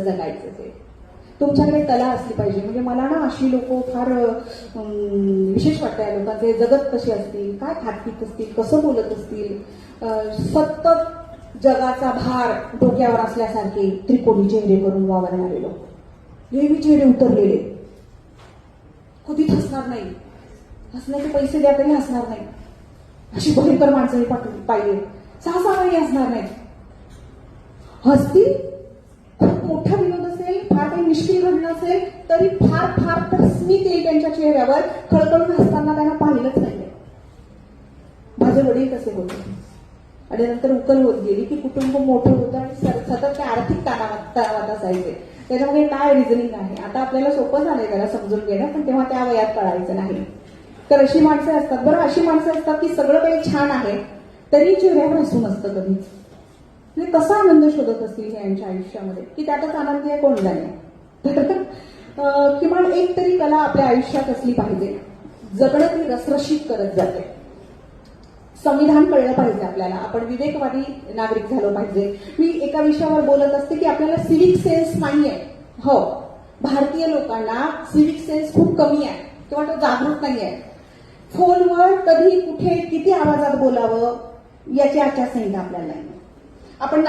जगायचं ते तुमच्याकडे कला असली पाहिजे. म्हणजे मला ना अशी लोक फार विशेष वाटतं या लोकांचे. जगत कशी असतील, काय खात पीत असतील, कसं बोलत असतील, सतत जगाचा भार डोक्यावर असल्यासारखे त्रिकोणी चेहरे करून वावरणारे लोक, नेहमी चेहरे उतरलेले, कधीच हसणार नाही, हसण्याचे पैसे द्या तरी हसणार नाही, अशी भयंकर माणसंही पाहिजे. 6 महिने हसणार नाही, हसतील. खूप मोठा विनोद असेल, फार काही निष्क्रिय घडणं असेल तरी फार फार तर स्मित येईल त्यांच्या चेहऱ्यावर. खळखळून हसताना त्यांना पाहिलंच नाही. माझे वडील कसे होते आणि नंतर उकल होत गेली की कुटुंब मोठं होतं आणि सतत ते आर्थिक तणावात असायचे. त्याच्यामध्ये काय रिझनिंग आहे आता आपल्याला सोपं झालंय त्याला समजून घेणं, पण तेव्हा त्या वयात कळायचं नाही. तर अशी माणसं असतात. बरं, अशी माणसं असतात की सगळं काही छान आहे तरी चेहऱ्यावर हसू नसतं कधीच. म्हणजे कसा आनंद शोधत असतील हे यांच्या आयुष्यामध्ये की त्यातच आनंदी आहे कोण जाणे. किमान एक तरी कला आपल्या आयुष्यात असली पाहिजे. जगणं ती रसरशीत करत जाते. संविधान कळलं पाहिजे आपल्याला. आपण विवेकवादी नागरिक झालो पाहिजे. मी एका विषयावर बोलत असते की आपल्याला सिव्हिक सेन्स नाहीये. हो, भारतीय लोकांना सिव्हिक सेन्स खूप कमी आहे किंवा तो जागृत नाहीये. फोनवर कधी कुठे किती आवाजात बोलावं याची आचारसंहिता आपल्याला नाही. आपण